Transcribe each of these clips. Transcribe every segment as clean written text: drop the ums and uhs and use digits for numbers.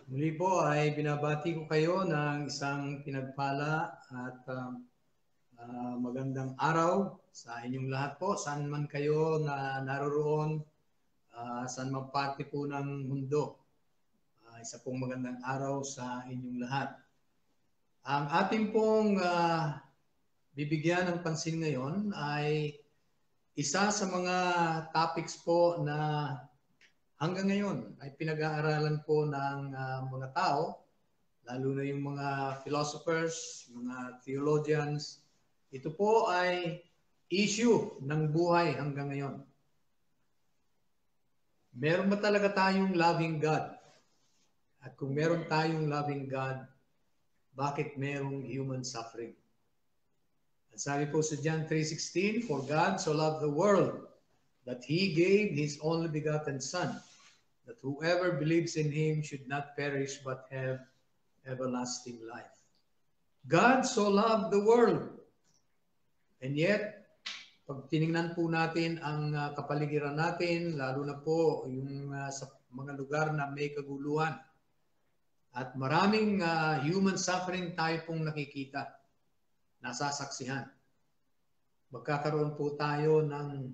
Muli po ay binabati ko kayo ng isang pinagpala at magandang araw sa inyong lahat po. Saan man kayo na naroroon, saan man parte po ng mundo. Isa pong magandang araw sa inyong lahat. Ang ating pong bibigyan ng pansin ngayon ay isa sa mga topics po na hanggang ngayon ay pinag-aaralan po ng mga tao, lalo na yung mga philosophers, mga theologians. Ito po ay issue ng buhay hanggang ngayon. Meron ba talaga tayong loving God? At kung meron tayong loving God, bakit merong human suffering? At sabi po sa John 3:16, "For God so loved the world that He gave His only begotten Son, that whoever believes in Him should not perish but have everlasting life." God so loved the world. And yet, pag tinignan po natin ang kapaligiran natin, lalo na po yung sa mga lugar na may kaguluhan, at maraming human suffering tayo pong nakikita, nasasaksihan. Magkakaroon po tayo ng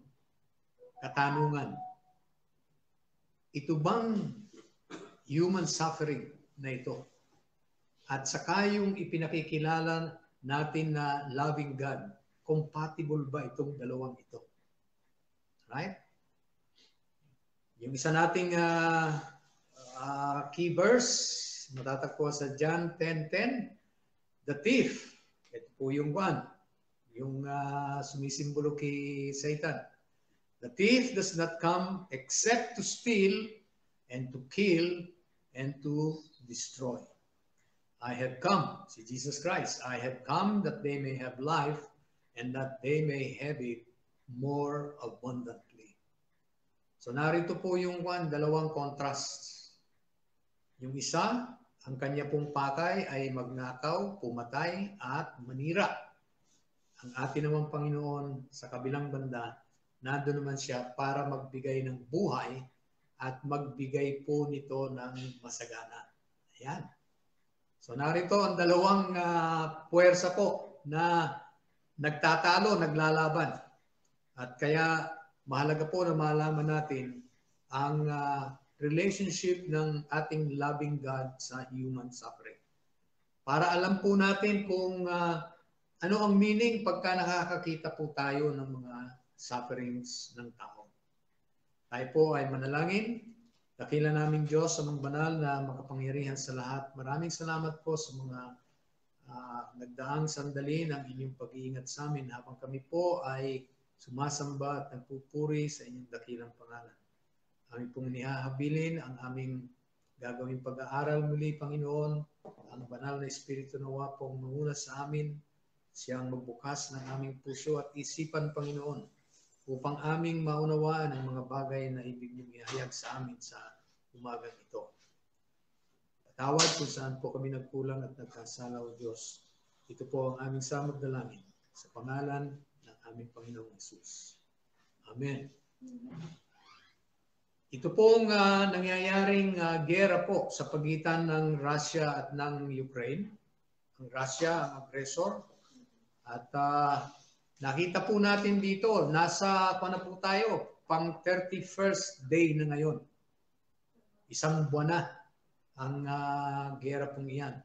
katanungan. Ito bang human suffering na ito? At saka yung ipinakikilala natin na loving God, compatible ba itong dalawang ito? Right? Yung isa nating key verse, matatagpuan sa John 10:10, the thief, ito po yung one, yung sumisimbolo kay Satan. The thief does not come except to steal and to kill and to destroy. I have come, si Jesus Christ, I have come that they may have life and that they may have it more abundantly. So narito po yung dalawang contrasts. Yung isa, ang kanya pong pakay ay magnakaw, pumatay, at manira. Ang atin namang Panginoon sa kabilang banda, nandoon naman siya para magbigay ng buhay at magbigay po nito ng masagana. Ayan. So narito ang dalawang puwersa po na nagtatalo, naglalaban. At kaya mahalaga po na malaman natin ang relationship ng ating loving God sa human suffering. Para alam po natin kung ano ang meaning pagka nakakakita po tayo ng mga sufferings ng tao. Tayo po ay manalangin. Dakila naming Diyos sa mga banal na makapangyarihan sa lahat. Maraming salamat po sa mga nagdaang sandali ng inyong pag-iingat sa amin habang kami po ay sumasamba at nagpupuri sa inyong dakilang pangalan. Aming pong nihahabilin ang aming gagawing pag-aaral muli, Panginoon. Ang banal na Espiritu nawa pong manguna sa amin, siyang magbukas ng aming puso at isipan, Panginoon, upang aming maunawaan ang mga bagay na ibig niyong ihayag sa amin sa umagang ito. Patawad kung saan po kami nagkulang at nagkasala, O Diyos. Ito po ang aming samad dalangin sa pangalan ng aming Panginoong Hesus. Amen. Ito pong nangyayaring gera po sa pagitan ng Russia at ng Ukraine. Ang Russia ang aggressor. At nakita po natin dito, nasa na po tayo, pang 31st day na ngayon. Isang buwan na ang gera pong iyan.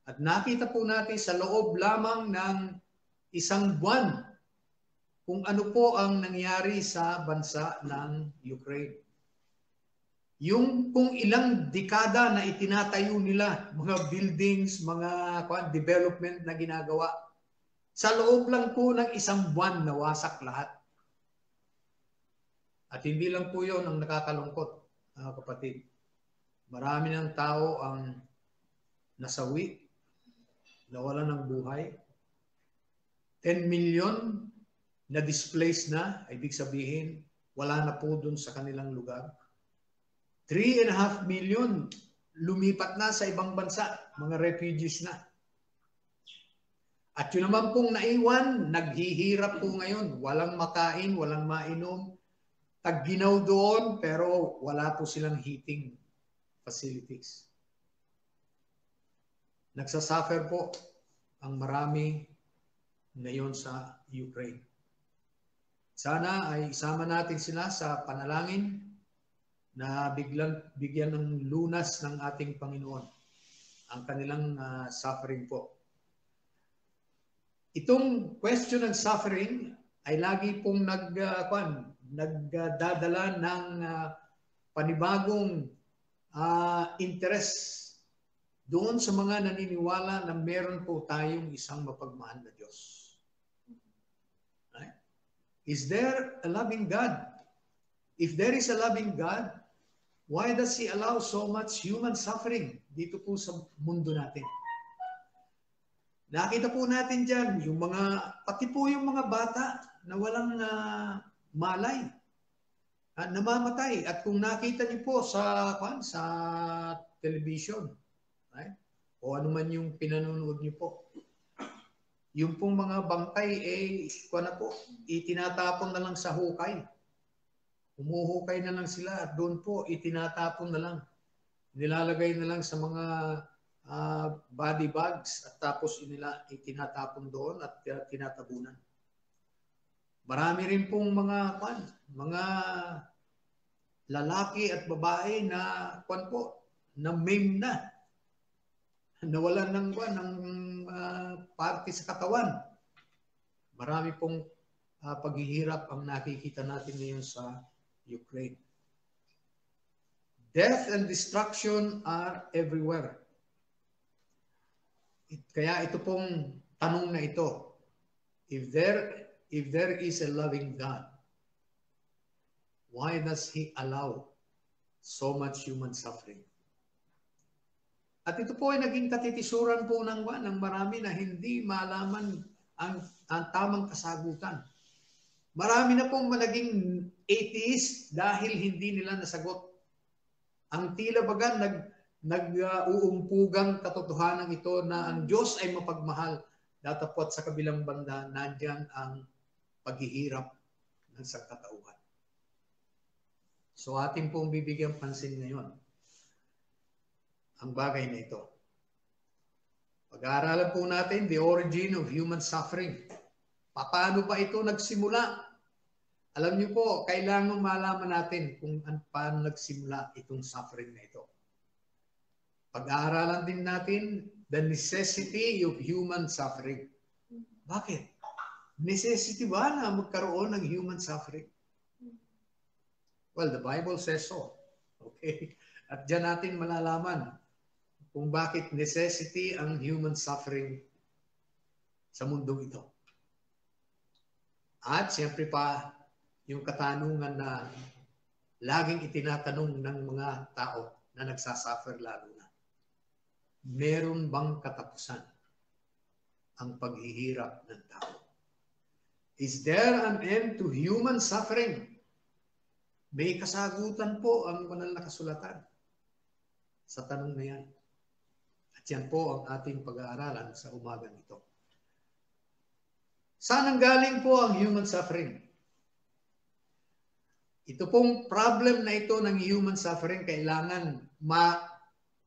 At nakita po natin sa loob lamang ng isang buwan kung ano po ang nangyari sa bansa ng Ukraine. Yung kung ilang dekada na itinatayo nila, mga buildings, mga development na ginagawa, sa loob lang po ng isang buwan nawasak lahat. At hindi lang po yun ang nakakalungkot, kapatid. Marami ng tao ang nasawi, nawalan ng buhay. 10 million na displaced na, ibig sabihin, wala na po dun sa kanilang lugar. 3.5 million lumipat na sa ibang bansa, mga refugees na. At yun naman pong naiwan, naghihirap po ngayon. Walang makain, walang mainom. Tagginaw doon, pero wala po silang heating facilities. Nagsasuffer po ang marami ngayon sa Ukraine. Sana ay isama natin sila sa panalangin na bigyan ng lunas ng ating Panginoon ang kanilang suffering po. Itong question ng suffering ay lagi pong nagdadala ng panibagong interest doon sa mga naniniwala na meron po tayong isang mapagmahal na Diyos. Right? Is there a loving God? If there is a loving God, why does He allow so much human suffering dito po sa mundo natin? Nakita po natin dyan, pati po yung mga bata na walang malay, namamatay. At kung nakita niyo po sa television, right? O ano man yung pinanonood niyo po, yung pong mga bangkay, itinatapon na lang sa hukay. Umuhukay na lang sila at doon po itinatapon na lang. Nilalagay na lang sa mga body bags at tapos itinatapon doon at tinatabunan. Marami rin pong mga lalaki at babae na maim na. Nawalan ng parte sa katawan. Marami pong paghihirap ang nakikita natin ngayon sa Ukraine. Death and destruction are everywhere. Kaya ito pong tanong na ito, if there is a loving God, why does He allow so much human suffering? At ito po ay naging katitisuran po ng marami na hindi malaman ang tamang kasagutan. Marami na pong naging atheist dahil hindi nila nasagot. Ang tila baga nag-uumpugang katotohanan ito na ang Diyos ay mapagmahal. Datapot sa kabilang banda, nandiyan ang paghihirap ng sangkatauhan. So atin pong bibigyan pansin ngayon ang bagay na ito. Pag-aaralan po natin the origin of human suffering. Paano ba ito nagsimula? Alam niyo po, kailangan malaman natin kung paano nagsimula itong suffering na ito. Pag-aaralan din natin the necessity of human suffering. Bakit? Necessity ba na magkaroon ng human suffering? Well, the Bible says so. Okay? At diyan natin malalaman kung bakit necessity ang human suffering sa mundong ito. At siyempre pa, yung katanungan na laging itinatanong ng mga tao na nagsasuffer lalo na. Meron bang katapusan ang paghihirap ng tao? Is there an end to human suffering? May kasagutan po ang banal na kasulatan sa tanong na yan. At yan po ang ating pag-aaralan sa umagang ito. Saan ang galing po ang human suffering? Ito pong problem na ito ng human suffering, kailangan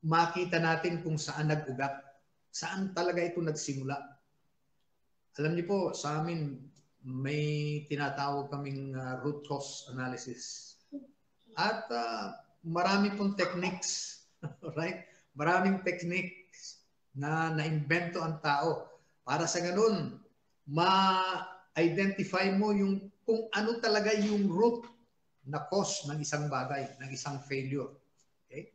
makita natin kung saan nag-ugat. Saan talaga ito nagsimula. Alam niyo po, sa amin, may tinatawag kaming root cause analysis. At marami pong techniques, right? Maraming techniques na naimbento ang tao para sa ganun, ma-identify mo yung kung ano talaga yung root na cause ng isang bagay, ng isang failure. Okay?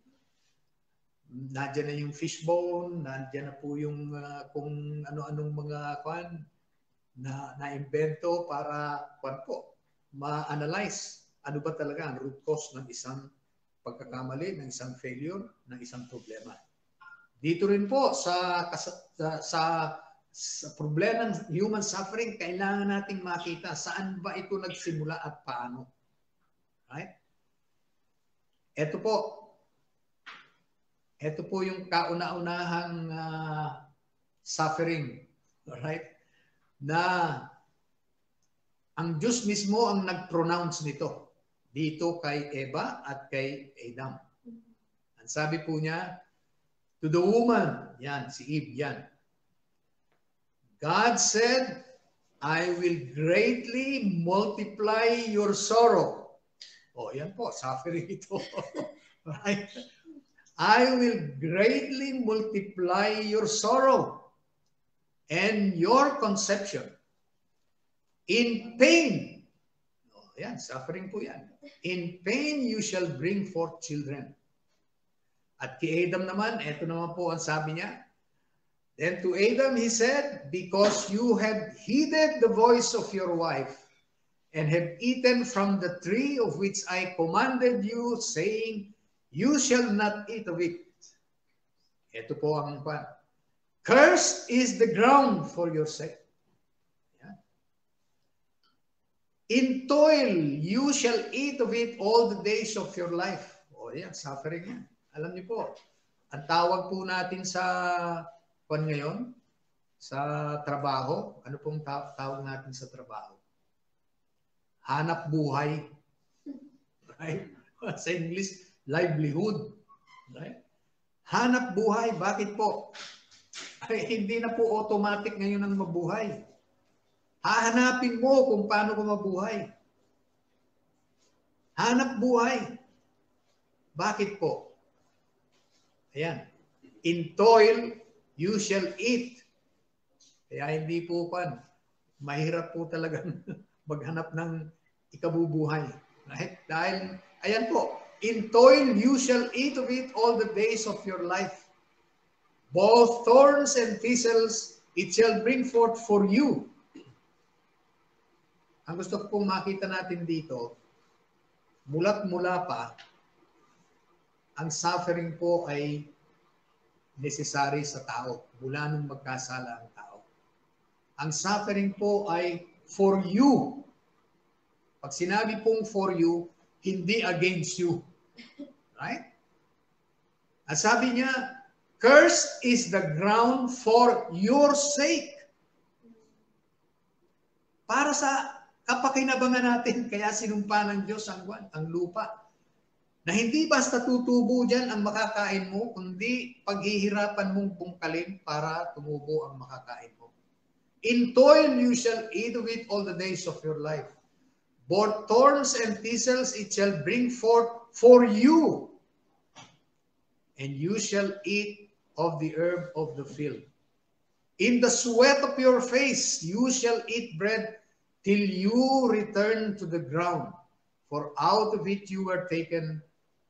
Nandiyan na yung fishbone, nandiyan na po yung kung ano-anong mga na-invento para ma-analyze ano ba talaga ang root cause ng isang pagkakamali, ng isang failure, ng isang problema. Dito rin po sa problema ng human suffering, kailangan nating makita saan ba ito nagsimula at paano. Right? Ito po yung kauna-unahang suffering, right? Na ang Diyos mismo ang nag-pronounce nito dito kay Eva at kay Adam. Ang sabi po niya, to the woman. Yan, si Eve, yan. God said, I will greatly multiply your sorrow. Oh, yan po, suffering ito. Right? I will greatly multiply your sorrow and your conception. In pain, oh, yan, suffering po yan. In pain you shall bring forth children. At kay Adam naman, eto naman po ang sabi niya. Then to Adam he said, because you have heeded the voice of your wife and have eaten from the tree of which I commanded you, saying, you shall not eat of it. Ito po ang pan. Cursed is the ground for your sake. Yeah. In toil you shall eat of it all the days of your life. O yan, suffering yan. Alam niyo po, ang tawag po natin sa pan ngayon, sa trabaho, ano pong tawag natin sa trabaho? Hanap buhay. Right? Sa English, livelihood. Right? Hanap buhay. Bakit po? Ay, hindi na po automatic ngayon ang mabuhay. Hahanapin mo kung paano ko mabuhay. Hanap buhay. Bakit po? Ayan. In toil, you shall eat. Kaya hindi po pan. Mahirap po talaga maghanap ng ikabubuhay. Right? Dahil, ayan po, in toil you shall eat of it all the days of your life. Both thorns and thistles it shall bring forth for you. Ang gusto ko pong makita natin dito, mula't mula pa, ang suffering po ay necessary sa tao mula nung magkasala ang tao. Ang suffering po ay for you. Pag sinabi pong for you, hindi against you. Right? At sabi niya, cursed is the ground for your sake. Para sa kapakinabangan natin, kaya sinumpa ng Diyos ang lupa. Na hindi basta tutubo dyan ang makakain mo, kundi paghihirapan mong bungkalin para tumubo ang makakain mo. In toil you shall eat of it all the days of your life. Both thorns and thistles it shall bring forth for you, and you shall eat of the herb of the field. In the sweat of your face you shall eat bread till you return to the ground, for out of it you were taken,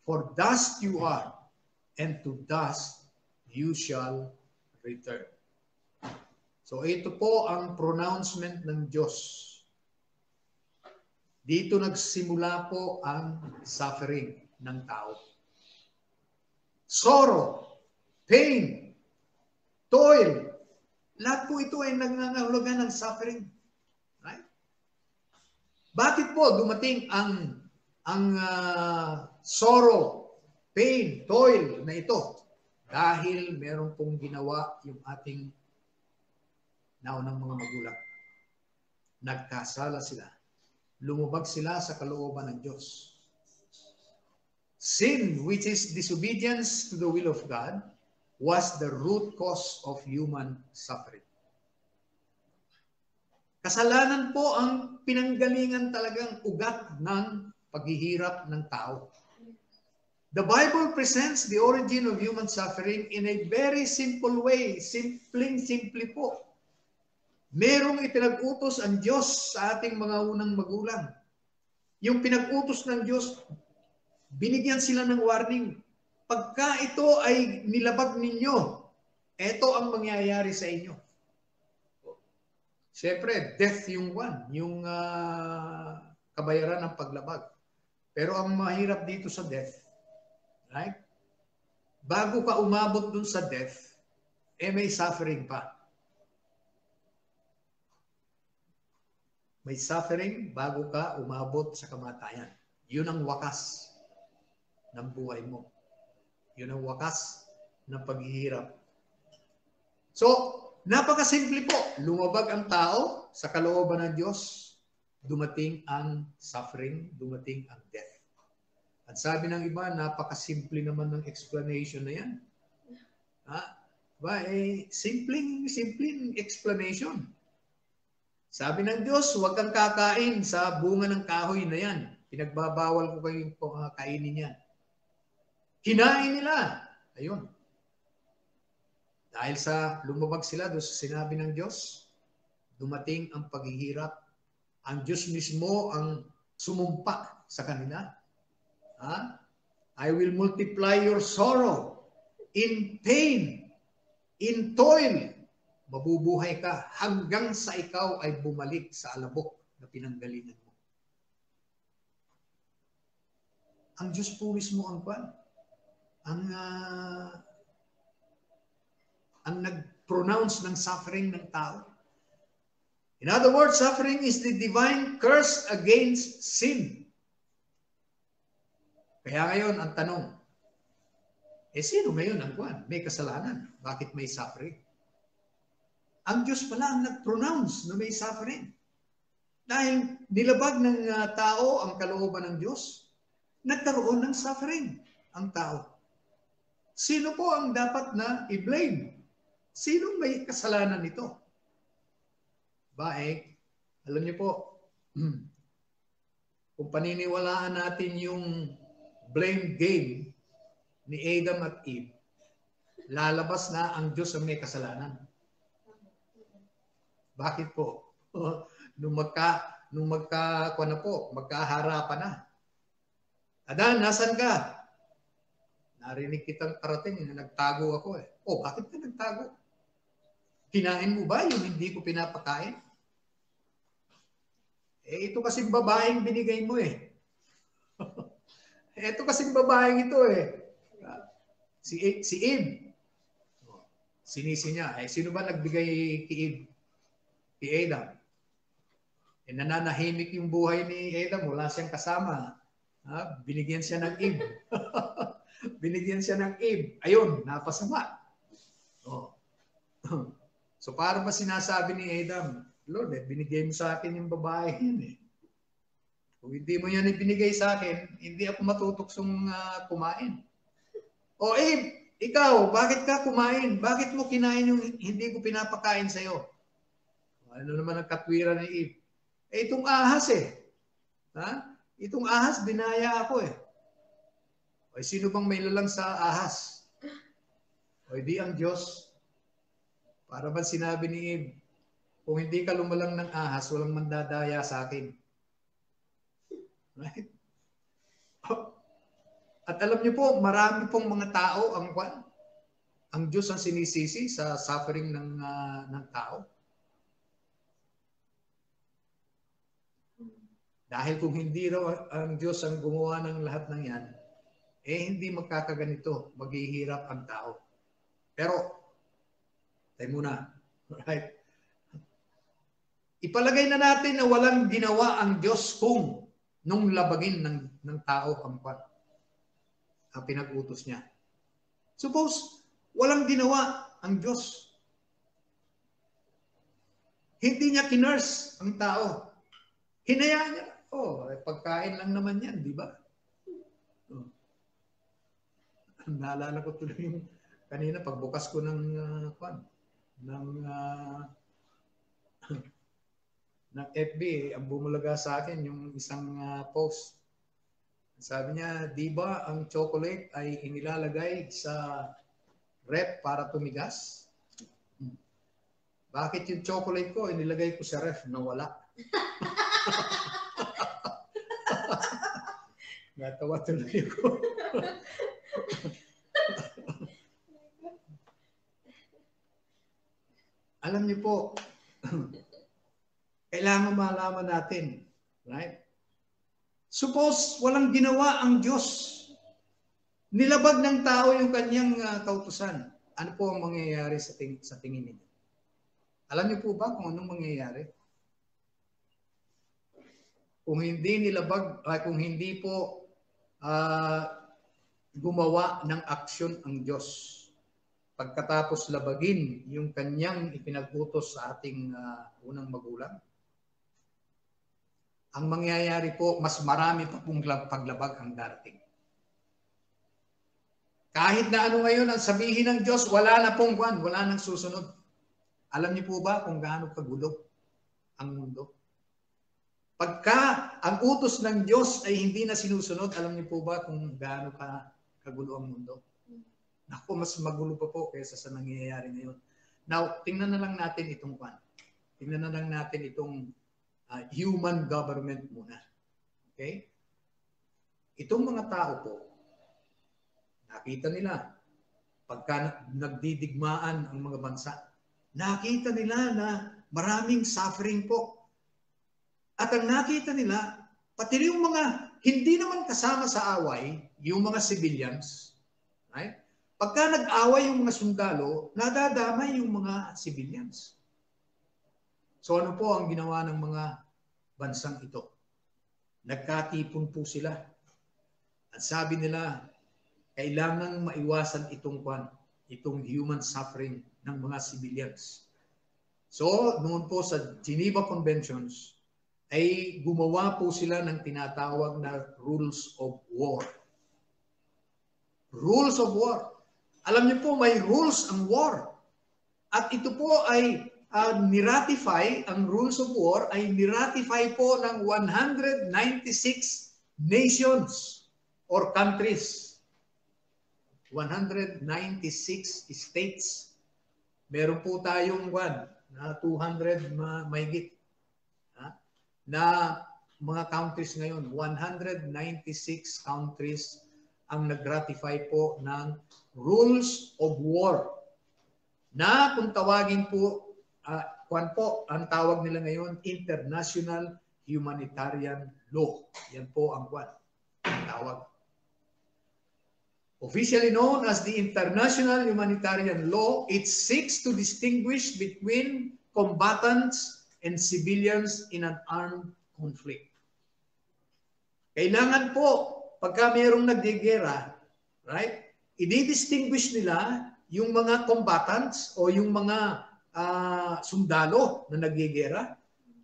for dust you are, and to dust you shall return. So ito po ang pronouncement ng Diyos. Dito nagsimula po ang suffering ng tao. Sorrow, pain, toil, lahat po ito ay nangangahulugan ng suffering. Right? Bakit po dumating ang sorrow, pain, toil na ito? Dahil meron pong ginawa yung ating naunang mga magulang. Nagkasala sila. Lumubag sila sa kalooban ng Diyos. Sin, which is disobedience to the will of God, was the root cause of human suffering. Kasalanan po ang pinanggalingan talagang ugat ng paghihirap ng tao. The Bible presents the origin of human suffering in a very simple way. Simple po. Merong ipinag-utos ang Diyos sa ating mga unang magulang. Yung pinag-utos ng Diyos, binigyan sila ng warning. Pagka ito ay nilabag ninyo, ito ang mangyayari sa inyo. Siyempre, death yung kabayaran ng paglabag. Pero ang mahirap dito sa death, right? Bago ka umabot dun sa death, may suffering pa. May suffering bago ka umabot sa kamatayan. Yun ang wakas ng buhay mo. Yun ang wakas ng paghihirap. So, napakasimple po. Lumabag ang tao sa kalooban ng Diyos. Dumating ang suffering, dumating ang death. At sabi ng iba, napakasimple naman ng explanation na yan. Simpleng explanation. Sabi ng Diyos, huwag kang kakain sa bunga ng kahoy na yan. Pinagbabawal ko kayong kainin yan. Kinain nila. Ayun. Dahil sa lumabag sila doon sa sinabi ng Diyos, dumating ang paghihirap. Ang Diyos mismo ang sumumpa sa kanila. I will multiply your sorrow in pain, in toil. Mabubuhay ka hanggang sa ikaw ay bumalik sa alabok na pinanggalingan mo. Ang Diyos po mismo ang nag-pronounce ng suffering ng tao. In other words, suffering is the divine curse against sin. Kaya ngayon, ang tanong, sino ngayon ang may kasalanan? Bakit may suffering? Ang Diyos pala ang nag-pronounce na may suffering. Dahil nilabag ng tao ang kalooban ng Diyos, nagkaroon ng suffering ang tao. Sino po ang dapat na i-blame? Sino may kasalanan nito? Alam niyo po, kung paniniwalaan natin yung blame game ni Adam at Eve, lalabas na ang Diyos ang may kasalanan. Bakit po? Nung magkaharapan na. Adan, nasan ka? Narinig kitang parating na nagtago ako . Bakit ka nagtago? Kinain mo ba yung hindi ko pinapakain? Ito kasing babaeng binigay mo . Ito kasing babaeng ito . Si Eve. Sinisi niya. Sino ba nagbigay kay Eve? Kay Adam. Nananahimik yung buhay ni Adam. Wala siyang kasama. Binigyan siya ng Eve. Binigyan siya ng Eve. Ayun, napasama. So para ba sinasabi ni Adam, Lord, binigay mo sa akin yung babae yun . Kung hindi mo yan ibinigay sa akin, hindi ako matutuksong kumain. Eve, ikaw, bakit ka kumain? Bakit mo kinain yung hindi ko pinapakain sa'yo? Ano naman ang katwiran ni Eve? Itong ahas Itong ahas, binaya ako . Sino bang may lalang sa ahas? Di ang Diyos. Para ba sinabi ni Eve, kung hindi ka lumalang ng ahas, walang mandadaya sa akin. Right? At alam niyo po, marami pong mga tao ang Diyos ang sinisisi sa suffering ng tao. Dahil kung hindi raw ang Diyos ang gumawa ng lahat ng yan, hindi magkakaganito, maghihirap ang tao. Pero, tayo muna, right? Ipalagay na natin na walang ginawa ang Diyos kung nung labagin ng tao ang pinag-utos niya. Suppose, walang ginawa ang Diyos. Hindi niya kinurse ang tao. Hinayaan niya. Pagkain lang naman yan, di ba? Naalala ko tuloy yung kanina pagbukas ko ng FB, ang bumulaga sa akin yung isang post. Sabi niya, di ba ang chocolate ay inilalagay sa ref para tumigas? Bakit yung chocolate ko inilagay ko sa ref na wala? Natawa tuloy ko. Alam niyo po, kailangan malaman natin, right? Suppose walang ginawa ang Diyos. Nilabag ng tao yung kanyang kautusan. Ano po ang mangyayari sa tingin ninyo? Alam niyo po ba kung anong mangyayari? Kung hindi nilabag, kung hindi po gumawa ng aksyon ang Diyos pagkatapos labagin yung kanyang ipinag-utos sa ating unang magulang, ang mangyayari po, mas marami pa pong paglabag ang darating. Kahit na ano ngayon ang sabihin ng Diyos, wala na pong kwan, wala nang susunod. Alam niyo po ba kung gaano kagulo ang mundo? Pagka ang utos ng Diyos ay hindi na sinusunod, alam niyo po ba kung gaano kagulo ang mundo? Naku, mas magulo pa po kaysa sa nangyayari ngayon. Now, tingnan na lang natin itong kwan. Tingnan na lang natin itong human government muna. Okay? Itong mga tao po, nakita nila, pagka nagdidigmaan ang mga bansa, nakita nila na maraming suffering po. At ang nakita nila, pati yung mga hindi naman kasama sa away, yung mga civilians, right? Pagka nag-away yung mga sundalo, nadadamay yung mga civilians. So ano po ang ginawa ng mga bansang ito? Nagkatipon po sila. At sabi nila, kailangang maiwasan itong human suffering ng mga civilians. So noon po sa Geneva Conventions, ay gumawa po sila ng tinatawag na rules of war. Rules of war. Alam niyo po, may rules ang war. At ito po ay niratify, ang rules of war ay niratify po ng 196 nations or countries. 196 states. Meron po tayong 200 mahigit na mga countries ngayon. 196 countries ang nag-ratify po ng rules of war. Na kung tawagin po, ang tawag nila ngayon, International Humanitarian Law. Yan po ang tawag. Officially known as the International Humanitarian Law, it seeks to distinguish between combatants and civilians in an armed conflict. Kailangan po, pagka mayroong nagdigera, right, i-distinguish nila yung mga combatants o yung mga sundalo na nagigera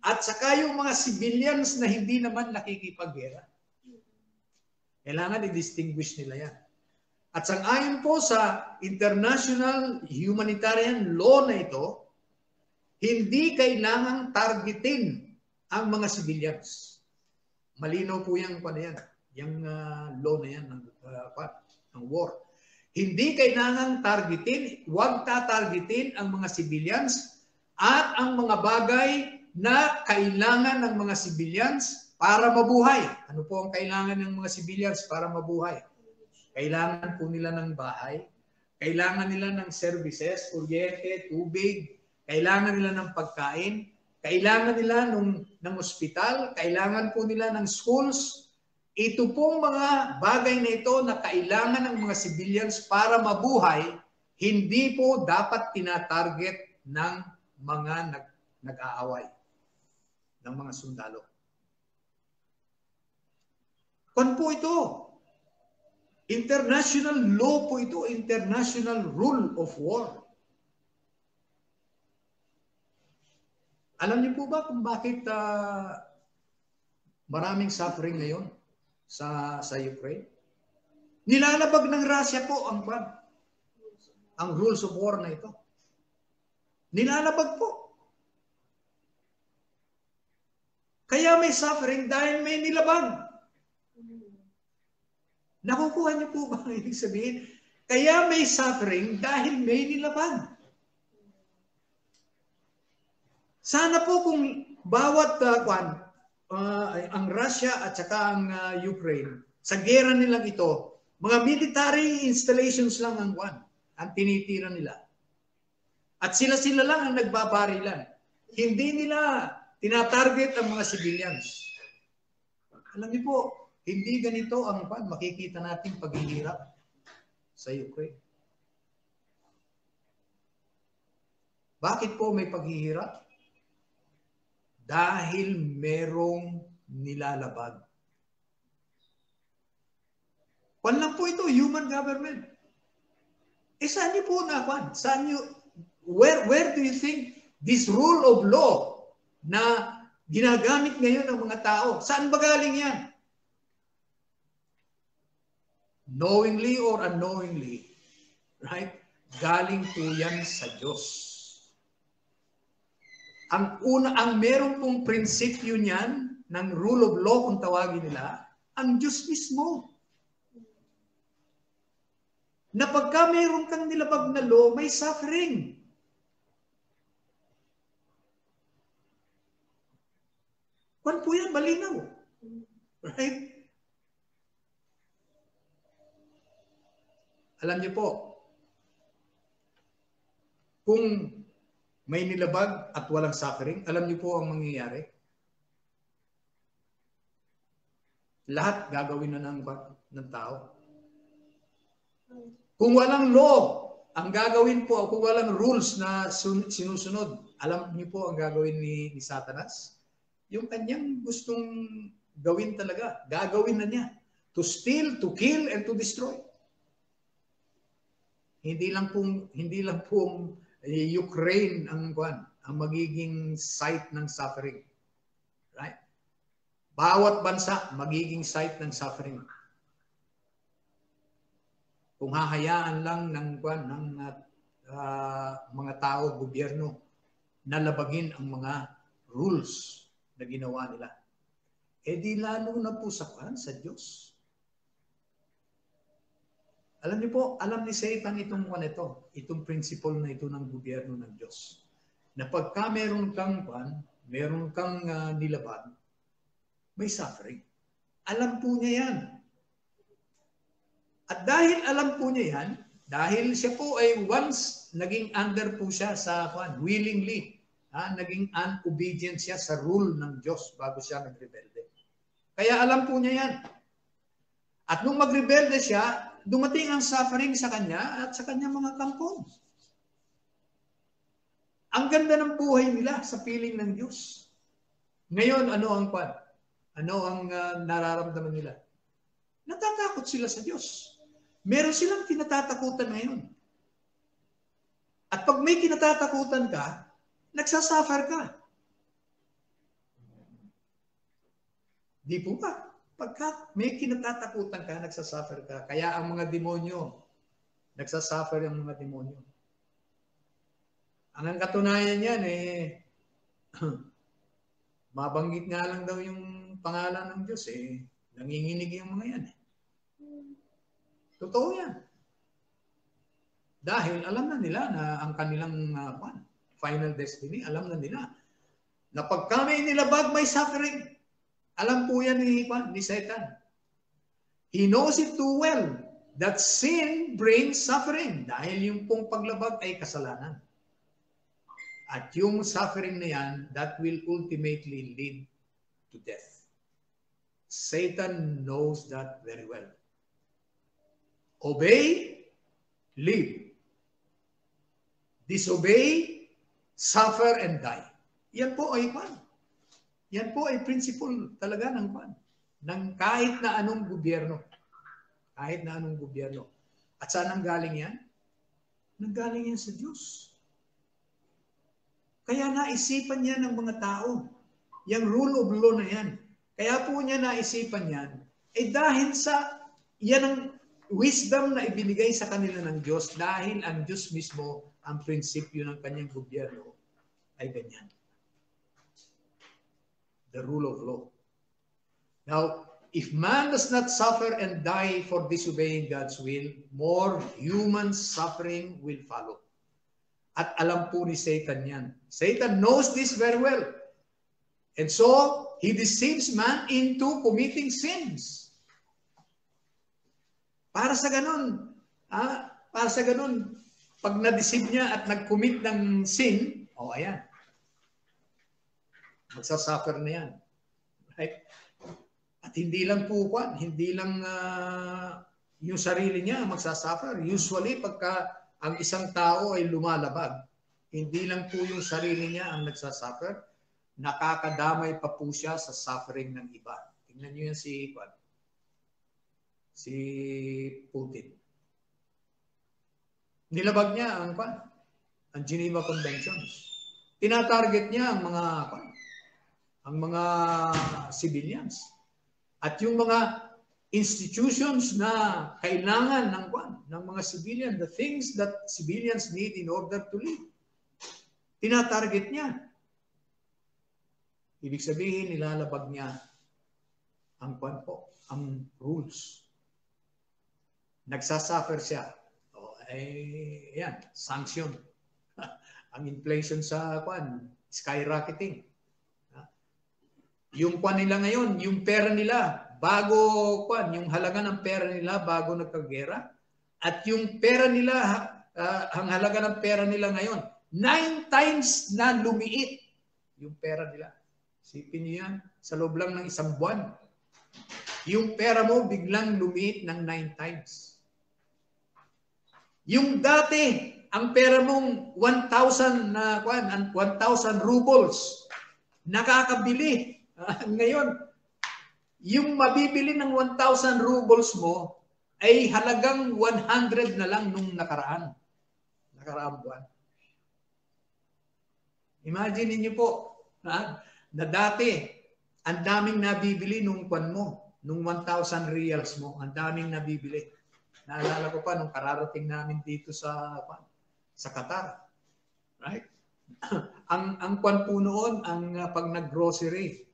at saka yung mga civilians na hindi naman nakikipaggera. Kailangan i-distinguish nila yan. At sang-ayon po sa International Humanitarian Law na ito, hindi kailangang targetin ang mga civilians. Malinaw po yung law na yan ng war. Hindi kailangang targetin, huwag tatargetin ang mga civilians at ang mga bagay na kailangan ng mga civilians para mabuhay. Ano po ang kailangan ng mga civilians para mabuhay? Kailangan po nila ng bahay, kailangan nila ng services, kuryente, tubig, kailangan nila ng pagkain, kailangan nila ng ospital, kailangan po nila ng schools. Ito pong mga bagay na ito na kailangan ng mga civilians para mabuhay, hindi po dapat tinatarget ng mga nag-aaway, ng mga sundalo. Kung po ito, international law po ito, international rule of war. Alam niyo po ba kung bakit maraming suffering ngayon sa Ukraine? Nilalabag ng Russia po ang rules of war na ito. Nilalabag po. Kaya may suffering dahil may nilabag. Nakukuha niyo po ba ang ibig sabihin? Kaya may suffering dahil may nilabag. Sana po kung bawat ang Russia at saka ang Ukraine, sa gera nilang ito, mga military installations lang ang tinitira nila. At sila-sila lang ang nagbabarilan. Hindi nila tinatarget ang mga civilians. Alam niyo po, hindi ganito ang makikita natin paghihirap sa Ukraine. Bakit po may paghihirap? Dahil merong nilalabag. Kwan lang po ito, human government. Saan niyo po saan niyo, where do you think this rule of law na ginagamit ngayon ng mga tao, saan ba galing yan? Knowingly or unknowingly, Right? Galing po yan sa Diyos. Ang meron pong prinsipyo niyan, ng rule of law kung tawagin nila, ang Diyos mismo. Na pagka meron kang nilabag na law, may suffering. Kwan po yan, malinaw. Right? Alam niyo po, kung may nilabag at walang suffering, alam niyo po ang mangyayari? Lahat gagawin na ng tao. Kung walang law, ang gagawin po, kung walang rules na sinusunod, alam niyo po ang gagawin ni Satanas? Yung kanyang gustong gawin talaga, gagawin na niya. To steal, to kill, and to destroy. Hindi lang pong Ukraine ang magiging site ng suffering. Right? Bawat bansa magiging site ng suffering. Kung hahayaan lang ng mga tao, gobyerno, na labagin ang mga rules na ginawa nila. Eh di lalo na po sa Diyos. Alam niyo po, alam ni Satan itong principle na ito ng gobyerno ng Diyos. Na pagka meron kang nilabag, may suffering. Alam po niya yan. At dahil alam po niya yan, dahil siya po ay once naging under po siya sa willingly, naging unobedient siya sa rule ng Diyos bago siya nagrebelde. Kaya alam po niya yan. At nung magrebelde siya, dumating ang suffering sa kanya at sa kanyang mga kampon. Ang ganda ng buhay nila sa piling ng Diyos. Ngayon, ano ang nararamdaman nila? Natatakot sila sa Diyos. Meron silang kinatatakutan ngayon. At pag may kinatatakutan ka, nagsasuffer ka. Di po ba? Pagka may kinatatakutan ka, nagsasuffer ka. Kaya ang mga demonyo, nagsasuffer ang mga demonyo. Ang katunayan yan mabanggit nga lang daw yung pangalan ng Diyos nanginginig yung mga yan Totoo yan. Dahil alam na nila na ang kanilang final destiny, alam na nila na pagka may nilabag, may suffering. Alam po yan ni Satan. He knows it too well that sin brings suffering dahil yung pong paglabag ay kasalanan. At yung suffering na yan, that will ultimately lead to death. Satan knows that very well. Obey, live. Disobey, suffer, and die. Yan po ay Yan po ay principle talaga ng kahit na anong gobyerno. Kahit na anong gobyerno. At saan ang galing yan? Nanggaling yan sa Diyos. Kaya naisipan niya ng mga tao. Yung rule of law na yan. Kaya po niya naisipan yan. Dahil sa yan ang wisdom na ibinigay sa kanila ng Diyos dahil ang Diyos mismo ang prinsipyo ng kanyang gobyerno ay ganyan. The rule of law. Now, if man does not suffer and die for disobeying God's will, more human suffering will follow. At alam po ni Satan yan. Satan knows this very well. And so, he deceives man into committing sins. Para sa ganun, pag na-deceive niya at nag-commit ng sin, ayan. Magsasuffer na yan. Right? At hindi lang po hindi lang yung sarili niya magsasuffer. Usually, pagka ang isang tao ay lumalabag, hindi lang po yung sarili niya ang nagsasuffer, nakakadamay pa po siya sa suffering ng iba. Tingnan niyo yan si Putin. Nilabag niya ang Geneva Conventions. Tinatarget niya ang mga civilians. At yung mga institutions na kailangan ng mga civilian, the things that civilians need in order to live. Tinatarget niya. Ibig sabihin, nilalabag niya ang rules. Nagsasuffer siya. Yan, sanction. Ang inflation sa skyrocketing. Yung nila ngayon, yung pera nila, yung halaga ng pera nila bago nagkagera, at yung pera nila, ang halaga ng pera nila ngayon, 9 times na lumiit yung pera nila. Isipin niyo yan, sa loob lang ng isang buwan. Yung pera mo biglang lumiit ng 9 times. Yung dati, ang pera mong 1,000 rubles, nakakabili. Ngayon, yung mabibili ng 1,000 rubles mo ay halagang 100 na lang nung nakaraang buwan. Imagine niyo po, na dati, ang daming nabibili nung nung 1,000 reals mo, ang daming nabibili. Naalala ko pa nung kararating namin dito sa Qatar. Right? ang po noon, pag nag-grocery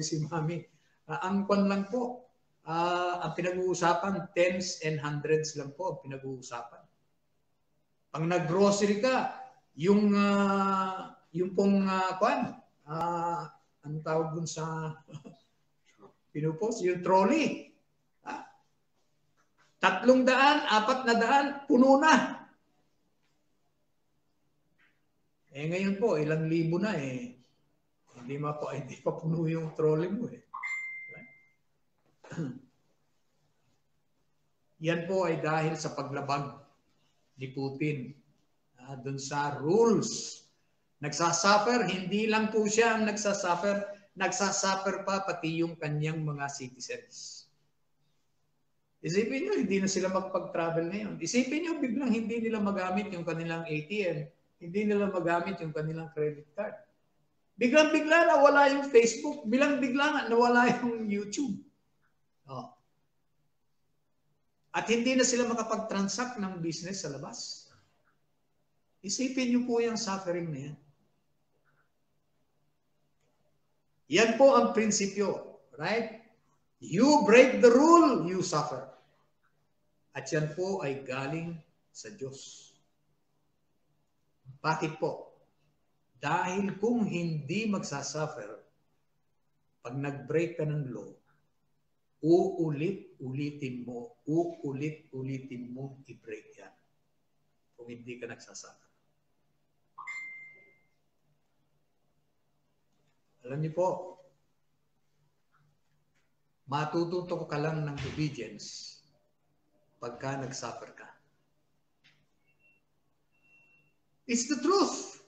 si Mami, ang lang po, ang pinag-uusapan, tens and hundreds lang po ang pinag-uusapan. Pag nag-grocery ka, yung pong ang tawag dun sa pinupos, yung trolley. 300, 400, puno na. Ngayon po, ilang libo na Hindi pa puno yung trolley mo Right? Yan po ay dahil sa paglabag ni Putin dun sa rules. Nagsasuffer, hindi lang po siya ang nagsasuffer pa pati yung kanyang mga citizens. Isipin nyo, hindi na sila magpag-travel ngayon. Isipin nyo, biglang hindi nila magamit yung kanilang ATM, hindi nila magamit yung kanilang credit card. Biglang-bigla nawala yung Facebook, biglang-bigla nawala yung YouTube. At hindi na sila makapag-transact ng business sa labas. Isipin nyo po yung suffering na yan. Yan po ang prinsipyo, right? You break the rule, you suffer. At yan po ay galing sa Diyos. Bakit po? Dahil kung hindi magsasuffer, pag nag-break ka ng law, uulit-ulitin mo i-break yan. Kung hindi ka nagsasuffer. Alam niyo po, matututo ka lang ng obedience pagka nagsuffer ka. It's the truth.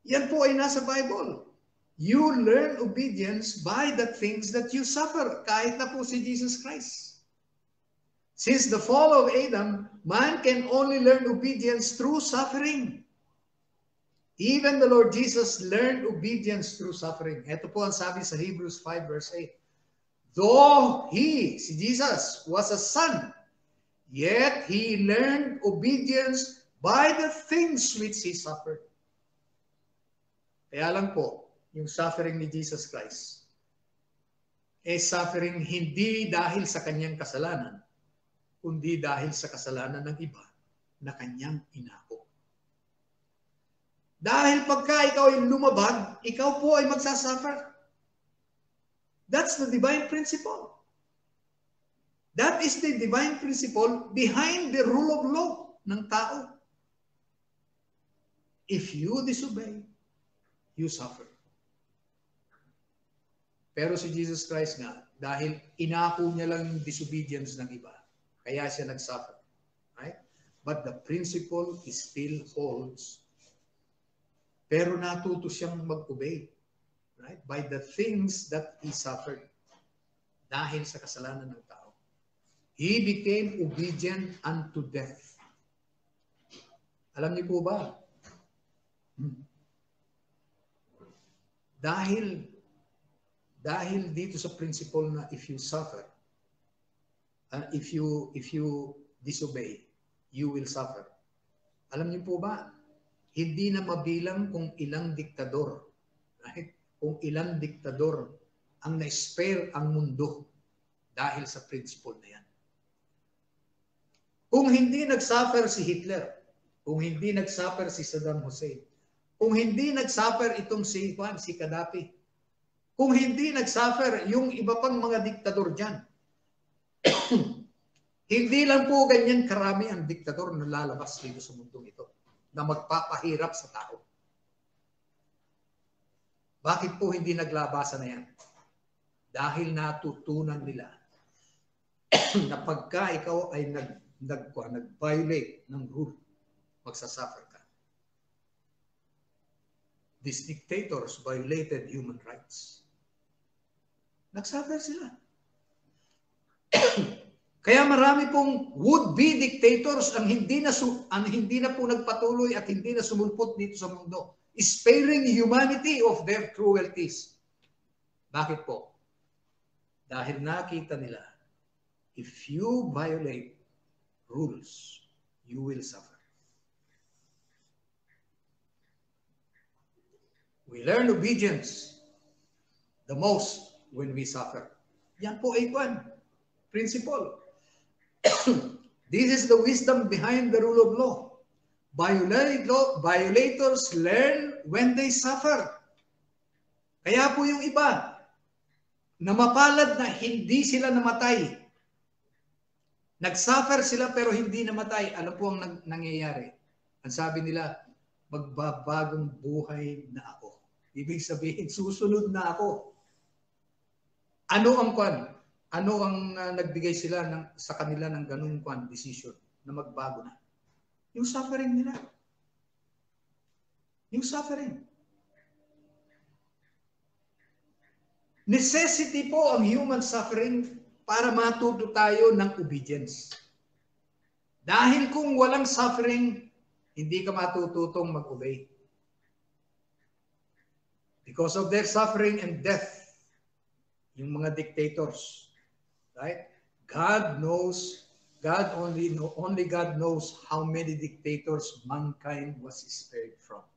Yan po ay nasa Bible. You learn obedience by the things that you suffer. Kahit na po si Jesus Christ. Since the fall of Adam, man can only learn obedience through suffering. Even the Lord Jesus learned obedience through suffering. Ito po ang sabi sa Hebrews 5 verse 8. Though si Jesus, was a son, yet he learned obedience by the things which he suffered. Kaya lang po, yung suffering ni Jesus Christ, suffering hindi dahil sa kanyang kasalanan, kundi dahil sa kasalanan ng iba na kanyang inako. Dahil pagka ikaw ay lumabag, ikaw po ay magsasuffer. That's the divine principle. That is the divine principle behind the rule of law ng tao. If you disobey, you suffer. Pero si Jesus Christ nga, dahil inako niya lang yung disobedience ng iba, kaya siya nagsuffer. Right? But the principle is still holds. Pero natuto siyang mag-obey. Right? By the things that he suffered. Dahil sa kasalanan ng tao. He became obedient unto death. Alam niyo po ba? Dahil dito sa principle na if you suffer, if you disobey, you will suffer. Alam niyo po ba, hindi na mabilang kung ilang diktador, right? Kung ilang diktador ang na-spare ang mundo dahil sa principle na yan. Kung hindi nag-suffer si Hitler, kung hindi nag-suffer si Saddam Hussein, kung hindi nag-suffer itong si Gaddafi, kung hindi nag-suffer yung iba pang mga diktador dyan, hindi lang po ganyan karami ang diktador na lalabas dito sa mundong ito na magpapahirap sa tao. Bakit po hindi naglabasan na yan? Dahil natutunan nila na pagka ikaw ay nag-violate ng rule, magsasuffer ka. These dictators violated human rights. Nagsuffer sila. Kaya marami pong would-be dictators ang hindi na po nagpatuloy at hindi na sumulpot dito sa mundo, sparing humanity of their cruelties. Bakit po? Dahil nakita nila, if you violate rules, you will suffer. We learn obedience the most when we suffer. Yan po ay principle. This is the wisdom behind the rule of law. Violators learn when they suffer. Kaya po yung iba, na mapalad na hindi sila namatay. Nag-suffer sila pero hindi namatay. Ano po ang nangyayari? Ang sabi nila, magbabagong buhay na ako. Ibig sabihin, susunod na ako. Ano ang nagbigay sila sa kanila ng ganung decision na magbago na? Yung suffering nila. Yung suffering. Necessity po ang human suffering para matuto tayo ng obedience. Dahil kung walang suffering, hindi ka matututong mag-obey. Because of their suffering and death, yung mga dictators, right? Only God knows how many dictators mankind was spared from.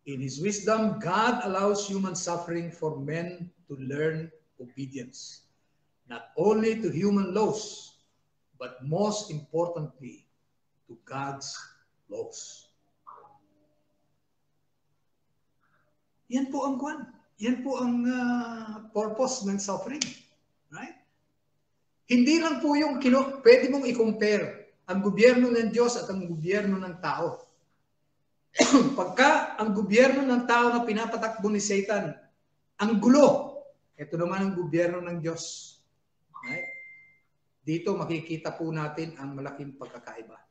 In His wisdom, God allows human suffering for men to learn obedience, not only to human laws, but most importantly, to God's laws. Yan po ang Yan po ang purpose ng suffering. Right? Hindi lang po yung pwede mong i-compare ang gobyerno ng Diyos at ang gobyerno ng tao. Pagka ang gobyerno ng tao na pinapatakbo ni Satan, ang gulo, ito naman ang gobyerno ng Diyos. Right? Dito makikita po natin ang malaking pagkakaiba.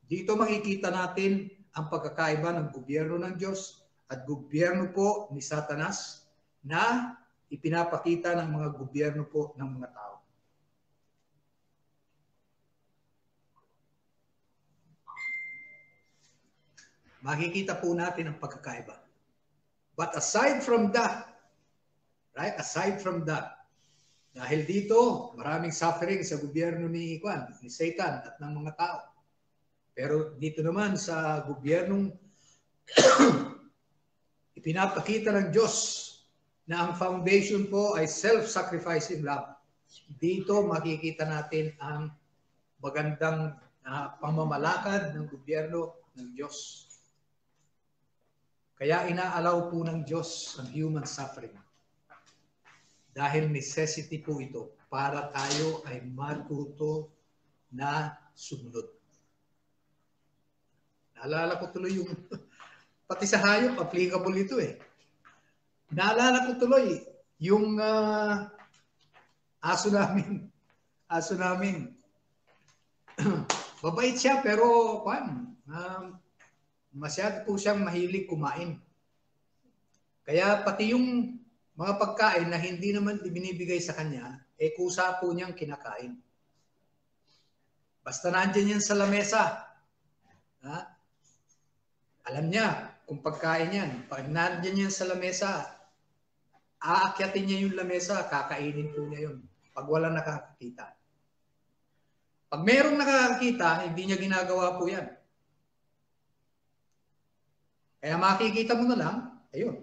Dito makikita natin ang pagkakaiba ng gobyerno ng Diyos at gobyerno po ni Satanas na ipinapakita ng mga gobyerno po ng mga tao. Makikita po natin ang pagkakaiba. But aside from that, dahil dito maraming suffering sa gobyerno ni Satan at ng mga tao. Pero dito naman sa gobyernong ipinapakita ng Diyos na ang foundation po ay self-sacrificing love. Dito makikita natin ang magandang pamamalakad ng gobyerno ng Diyos. Kaya inaalaw po ng Diyos ang human suffering. Dahil necessity po ito para tayo ay matuto na sumunod. Naalala ko tuloy yung pati sa hayop, applicable ito eh. Naalala ko tuloy yung aso namin. Babait siya pero masyado po siyang mahilig kumain. Kaya pati yung mga pagkain na hindi naman binibigay sa kanya, kusa po niyang kinakain. Basta nandiyan yan sa lamesa. Alam niya kung pagkain yan. Pag nandiyan yan sa lamesa, aakyatin niya yung lamesa, kakainin po niya yun. Pag walang nakakakita. Pag merong nakakakita, hindi niya ginagawa po yan. Kaya makikita mo na lang, ayun,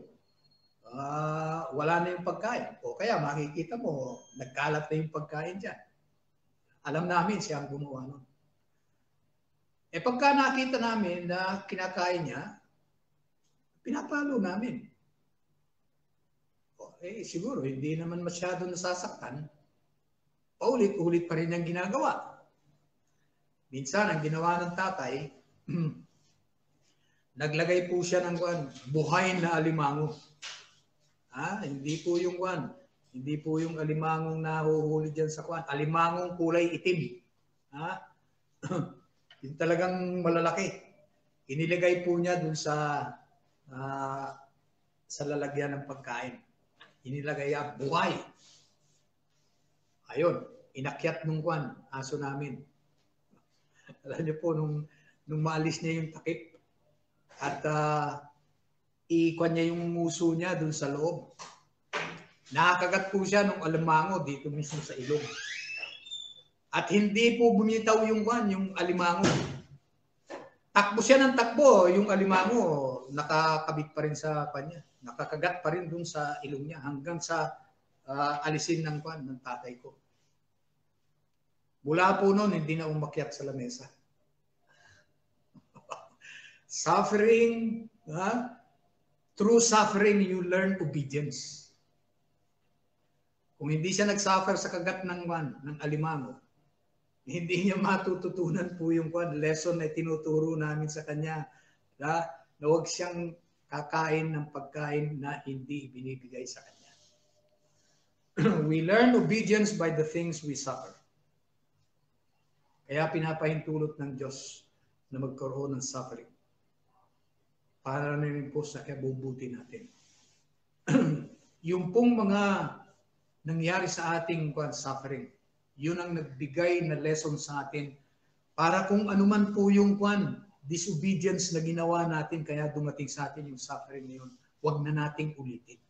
wala na yung pagkain. O kaya makikita mo, nagkalat na yung pagkain dyan. Alam namin siya ang gumawa nun. Pagka nakita namin na kinakain niya, pinapalo namin. Siguro, hindi naman masyado nasasaktan. Paulit-ulit pa rin ang ginagawa. Minsan, ang ginawa ng tatay, naglagay po siya ng buhay na alimango. Hindi po yung hindi po yung alimangong nahuhuli dyan sa alimangong kulay itim. Yung talagang malalaki. Inilagay po niya dun sa lalagyan ng pagkain. Inilagay niya buhay. Ayun, inakyat nung aso namin. Alam niyo po, nung maalis niya yung takip at iikwan niya yung muso niya dun sa loob. Nakakagat po siya nung alimango dito mismo sa ilong. At hindi po bumitaw yung alimango. Takbo siya ng takbo, yung alimango nakakabit pa rin sa kanya. Nakakagat pa rin dun sa ilong niya hanggang sa alisin ng tatay ko. Mula po noon, hindi na umakyat sa lamesa. Suffering, through suffering, you learn obedience. Kung hindi siya nag-suffer sa kagat ng alimango, hindi niya matututunan po yung lesson na tinuturo namin sa kanya na huwag siyang kakain ng pagkain na hindi binibigay sa kanya. We learn obedience by the things we suffer. Kaya pinapahintulot ng Diyos na magkaroon ng suffering para namin po sa kabubuti natin. Yung pong mga nangyari sa ating suffering, yun ang nagbigay na lesson sa atin para kung anuman po yung disobedience na ginawa natin kaya dumating sa atin yung suffering na yun, huwag na nating ulitin.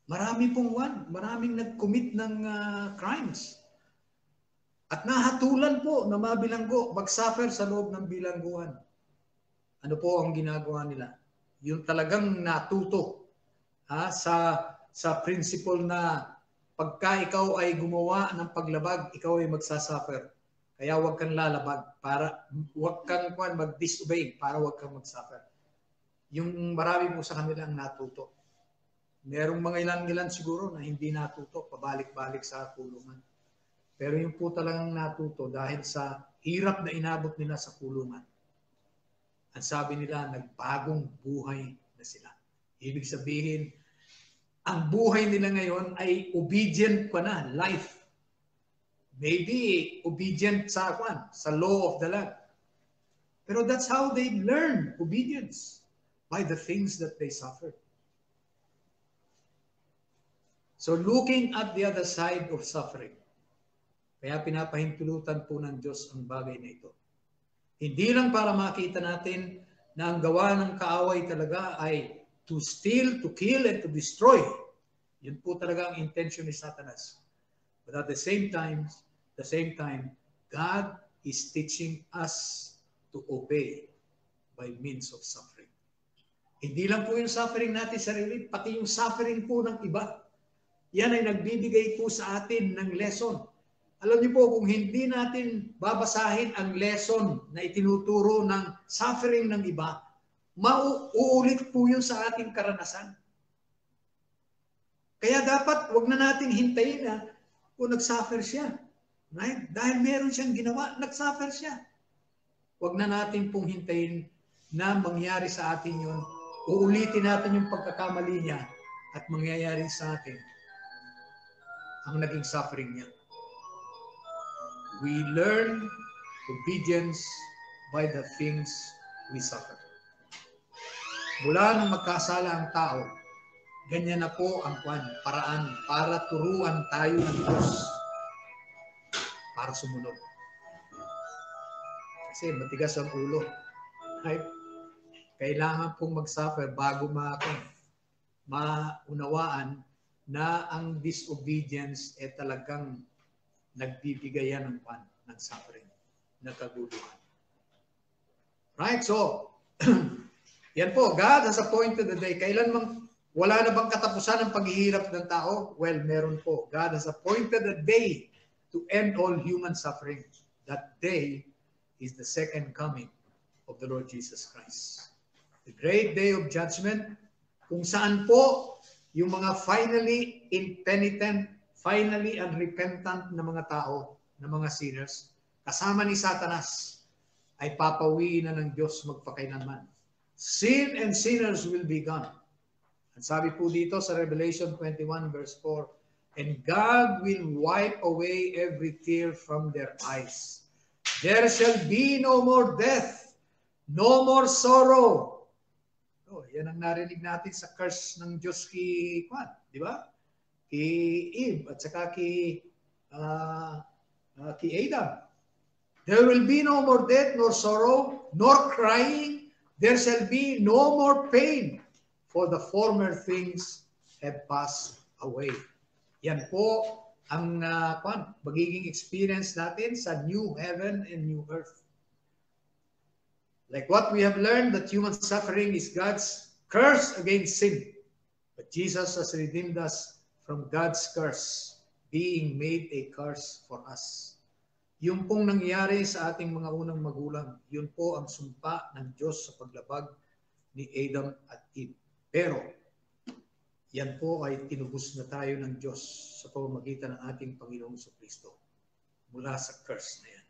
Marami pong maraming nag-commit ng crimes. At nahatulan po na mabilanggo, mag-suffer sa loob ng bilangguan. Ano po ang ginagawa nila? Yung talagang natuto sa principle na pagka ikaw ay gumawa ng paglabag, ikaw ay magsasuffer. Kaya huwag kang lalabag, para huwag kang mag-disobey, para huwag kang mag-suffer. Yung marami po sa kanila ang natuto. Merong mga ilan siguro na hindi natuto, pabalik-balik sa kulungan. Pero yung po talagang natuto dahil sa hirap na inabot nila sa kulungan. Ang sabi nila, nagbagong buhay na sila. Ibig sabihin, ang buhay nila ngayon ay obedient pa na, life. Maybe obedient sa law of the land. Pero that's how they learn obedience, by the things that they suffered. So looking at the other side of suffering, kaya pinapahintulutan po ng Diyos ang bagay na ito. Hindi lang para makita natin na ang gawa ng kaaway talaga ay to steal, to kill, and to destroy. Yun po talaga ang intention ni Satanas. But at the same time, God is teaching us to obey by means of suffering. Hindi lang po yung suffering natin sarili, pati yung suffering po ng iba. Yan ay nagbibigay po sa atin ng lesson. Alam niyo po, kung hindi natin babasahin ang lesson na itinuturo ng suffering ng iba, mauulit po yun sa ating karanasan. Kaya dapat wag na nating hintayin na kung nag-suffer siya. Right? Dahil meron siyang ginawa, nag-suffer siya. Wag na natin pong hintayin na mangyari sa atin yun. Uulitin natin yung pagkakamali niya at mangyayari sa atin ang naging suffering niya. We learn obedience by the things we suffer. Mula nang magkasala ang tao, ganyan na po ang paraan para turuan tayo ng Diyos para sumunod. Kasi matigas ang ulo. Right? kailangan pong mag-suffer bago maunawaan na ang disobedience ay talagang nagbibigayan ng suffering, ng kaguluhan. Right? So, yan po, God has appointed the day. Kailan wala na bang katapusan ng paghihirap ng tao? Well, meron po. God has appointed a day to end all human suffering. That day is the second coming of the Lord Jesus Christ. The great day of judgment, kung saan po yung mga finally impenitent, finally unrepentant na mga tao, na mga sinners, kasama ni Satanas, ay papawiin na ng Diyos magpakailanman. Sin and sinners will be gone. Ang sabi po dito sa Revelation 21 verse 4, and God will wipe away every tear from their eyes. There shall be no more death, no more sorrow. Oh, yan ang narinig natin sa curse ng Diyos kay Juan, di ba? Kay Eve at saka kay Adam. There will be no more death, nor sorrow, nor crying. There shall be no more pain, for the former things have passed away. Yan po ang magiging experience natin sa new heaven and new earth. Like what we have learned, that human suffering is God's curse against sin. But Jesus has redeemed us from God's curse, being made a curse for us. Yung pong nangyari sa ating mga unang magulang, yun po ang sumpa ng Diyos sa paglabag ni Adam at Eve. Pero, yan po ay tinubos na tayo ng Diyos sa pamamagitan ng ating Panginoong Jesucristo mula sa curse na yan.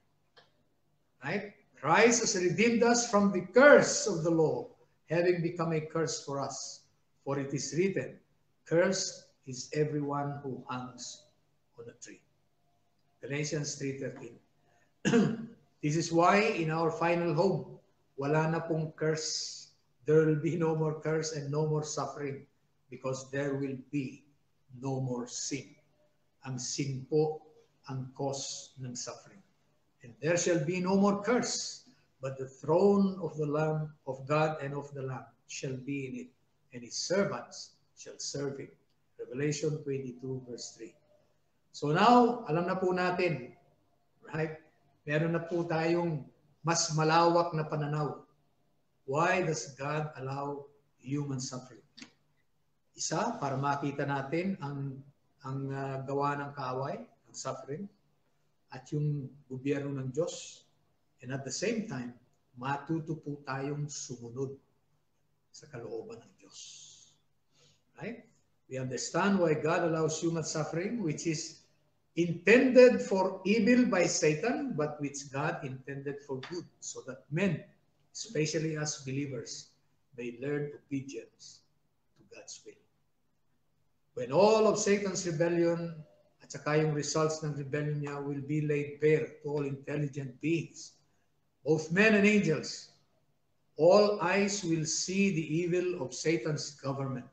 Right? Christ has redeemed us from the curse of the law, having become a curse for us. For it is written, cursed is everyone who hangs on a tree. Galatians 3:13. This is why in our final home, wala na pong curse. There will be no more curse and no more suffering because there will be no more sin. Ang sin po ang cause ng suffering. And there shall be no more curse, but the throne of the Lamb of God and of the Lamb shall be in it, and his servants shall serve him. Revelation 22 verse 3. So now, alam na po natin, right? Meron na po tayong mas malawak na pananaw. Why does God allow human suffering? Isa, para makita natin ang gawa ng kaaway, ang suffering, at yung gobyerno ng Diyos. And at the same time, matuto po tayong sumunod sa kalooban ng Diyos. Right? We understand why God allows human suffering, which is intended for evil by Satan, but which God intended for good, so that men, especially us believers, may learn obedience to God's will. When all of Satan's rebellion at saka yung results ng rebellion niya will be laid bare to all intelligent beings, both men and angels, all eyes will see the evil of Satan's government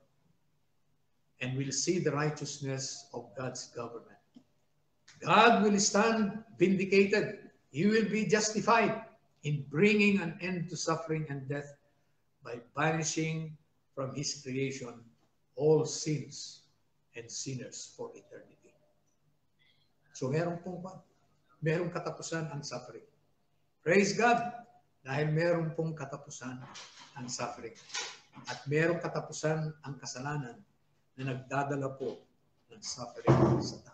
and will see the righteousness of God's government. God will stand vindicated. He will be justified in bringing an end to suffering and death by banishing from his creation all sins and sinners for eternity. So merong katapusan ang suffering. Praise God! Dahil meron pong katapusan ang suffering. At merong katapusan ang kasalanan na nagdadala po ng suffering sa tao.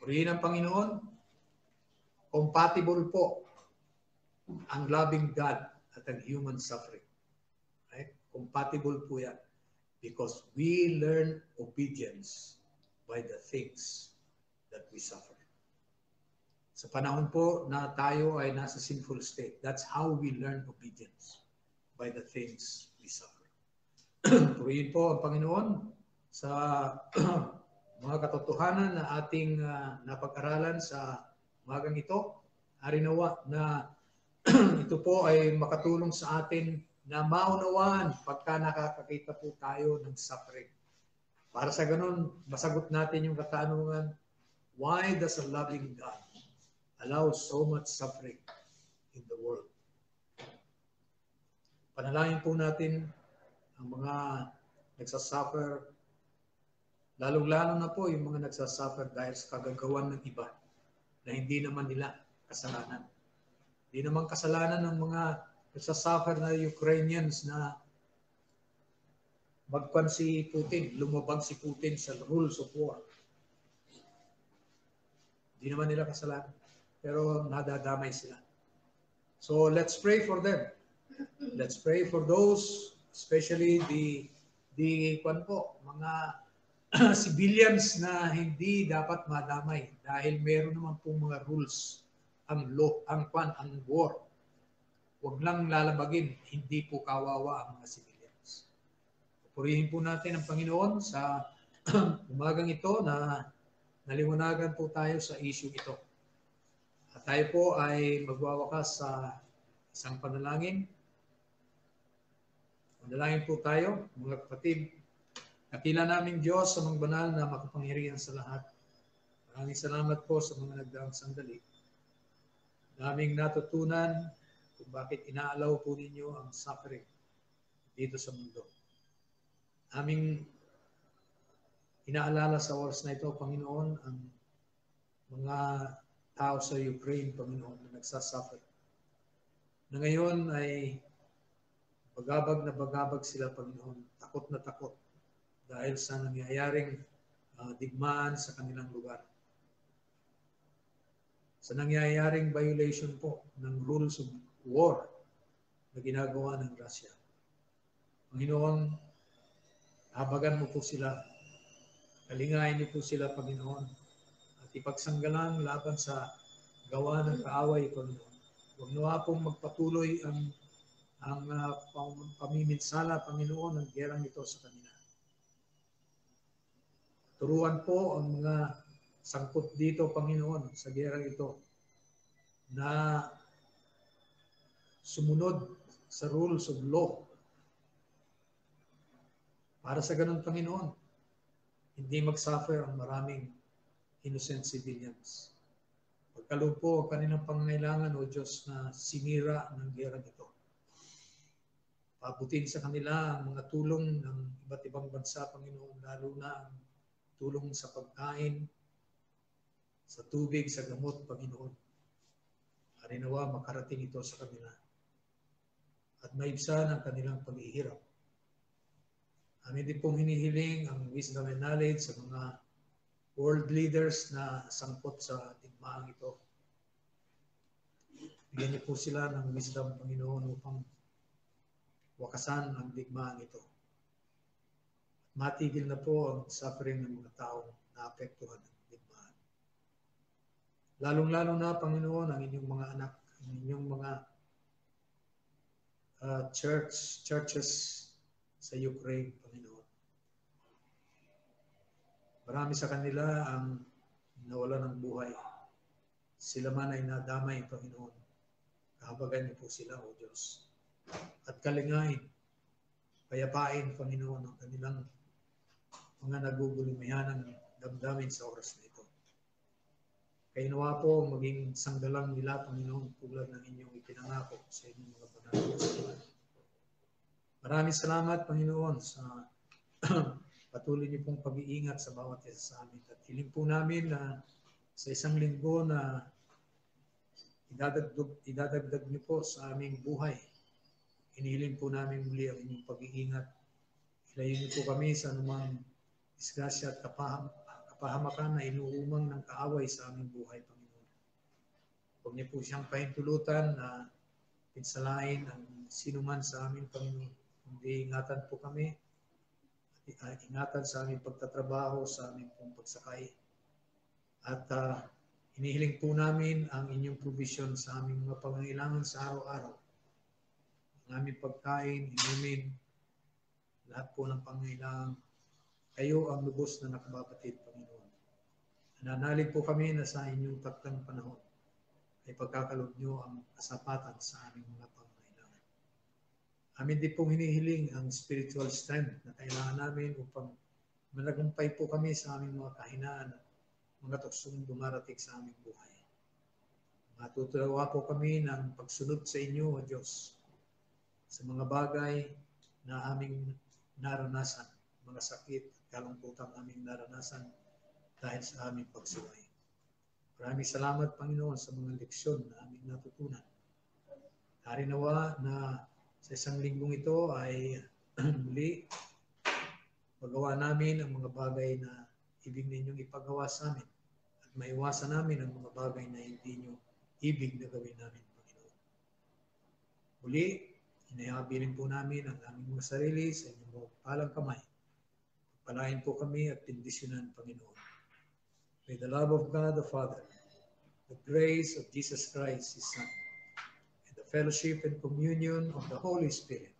Purihin ang Panginoon, compatible po ang loving God at ang human suffering. Right? Compatible po yan. Because we learn obedience by the things that we suffer. Sa panahon po na tayo ay nasa sinful state, that's how we learn obedience, by the things we suffer. Purihin po ang Panginoon sa mga katotohanan na ating napag-aralan sa umagang ito. Harinawa na ito po ay makatulong sa atin na maunawaan pagka nakakakita po tayo ng suffering. Para sa ganun, masagot natin yung katanungan, why does a loving God allow so much suffering in the world? Panalangin po natin ang mga nagsasuffer, lalong-lalo na po yung mga nagsasuffer dahil sa kagagawan ng iba na hindi naman nila kasalanan. Hindi naman kasalanan ng mga nagsasuffer na Ukrainians na magpan si Putin, lumabag si Putin sa rules of war. Hindi naman nila kasalanan, pero nadadamay sila. So let's pray for them. Let's pray for those, especially mga civilians na hindi dapat madamay dahil meron naman pong mga rules ang law, ang war. Huwag lang lalabagin, hindi po kawawa ang mga civilians. Purihin po natin ang Panginoon sa umagang ito na naliwanagan po tayo sa issue ito. At tayo po ay magwawakas sa isang panalangin. Panalangin po tayo, mga kapatid. Dakila namin Diyos sa mga banal na makapangyarihan sa lahat. Maraming salamat po sa mga nagdaang sandali. Daming natutunan kung bakit inaalaw po ninyo ang suffering dito sa mundo. Aming inaalala sa oras na ito, Panginoon, ang mga tao sa Ukraine, Panginoon, na nagsasuffer. Na ngayon ay bagabag sila, Panginoon, takot na takot dahil sa nangyayaring digmaan sa kanilang lugar. Sa nangyayaring violation po ng rules of war na ginagawa ng Russia. Panginoon, habagan mo po sila, kalingayin niyo po sila, Panginoon, at ipagsanggalang laban sa gawa ng kaaway, Panginoon. Huwag nawa pong magpatuloy ang pamiminsala, Panginoon, ng gerang ito sa kanila. Turuan po ang mga sangkot dito, Panginoon, sa gerang ito na sumunod sa rules of law. Para sa ganun, Panginoon, hindi mag-suffer ang maraming innocent civilians. Pagkaloob po ang kanilang pangangailangan, O Diyos, na sinira ng gerang ito. Pabutin sa kanila ang mga tulong ng iba't ibang bansa, Panginoon, lalo na ang tulong sa pagkain, sa tubig, sa gamot, Panginoon. Harinawa, makarating ito sa kanila. At maibsan ang kanilang paghihirap. Amin din pong hinihiling ang wisdom and knowledge sa mga world leaders na sangkot sa digmaang ito. Bigyan niyo po sila ng wisdom, Panginoon, upang wakasan ang digmaang ito. Matigil na po ang suffering ng mga taong naapektuhan ng digmaan. Lalong-lalo na, Panginoon, ang inyong mga anak, ang inyong mga churches sa Ukraine, Panginoon. Marami sa kanila ang nawala ng buhay. Sila man ay nadamay, Panginoon. Kahabagan niyo po sila, O Diyos. At kalingain, payapain, Panginoon, ang kanilang mga nagugulumihan ng damdamin sa oras na ito. Kaya nawa po maging sanggalang nila, Panginoon, tulad ng inyong ipinangako sa inyong mga banal na salita. Maraming salamat, Panginoon, sa patuloy niyo pong pag-iingat sa bawat isa sa amin. At hiling po namin na sa isang linggo na idadagdag niyo po sa aming buhay. Hinihiling po namin muli ang inyong pag-iingat. Ilayo niyo po kami sa anumang disgrasya at kapahamakan na inuumang ng kaaway sa aming buhay, Panginoon. Huwag niyo po siyang pahintulutan na pinsalain ang sinuman sa amin, Panginoon. Kundi ingatan po kami at ingatan sa aming pagtatrabaho, sa aming pong pagsakay. At hinihiling po namin ang inyong provision sa aming mga pangangailangan sa araw-araw. Ang aming pagkain, inumin, lahat po ng pangangailangan. Kayo ang lubos na nakababatid, Panginoon. Nananalig po kami na sa inyong taktang panahon ay pagkakalob nyo ang kasapatan sa aming mga pangangailangan. Amin din pong hinihiling ang spiritual strength na kailangan namin upang managumpay po kami sa aming mga kahinaan at mga tuksong dumarating sa aming buhay. Matutulawa po kami ng pagsunod sa inyo, O Diyos, sa mga bagay na aming naranasan, mga sakit at kalungkutang aming naranasan dahil sa aming pagsuway. Maraming salamat, Panginoon, sa mga leksyon na aming natutunan. Harinawa na sa isang linggong ito ay muli magawa namin ang mga bagay na ibig ninyong ipagawa sa amin at maiwasan namin ang mga bagay na hindi nyo ibig na gawin namin, Panginoon. Muli, inihabilin po namin ang aming mga sarili sa inyong palang kamay. Palain po kami at bendisyonan, Panginoon. May the love of God the Father, the grace of Jesus Christ, His Son, and the fellowship and communion of the Holy Spirit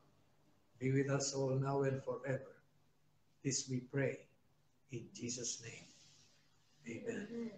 be with us all now and forever. This we pray in Jesus' name. Amen.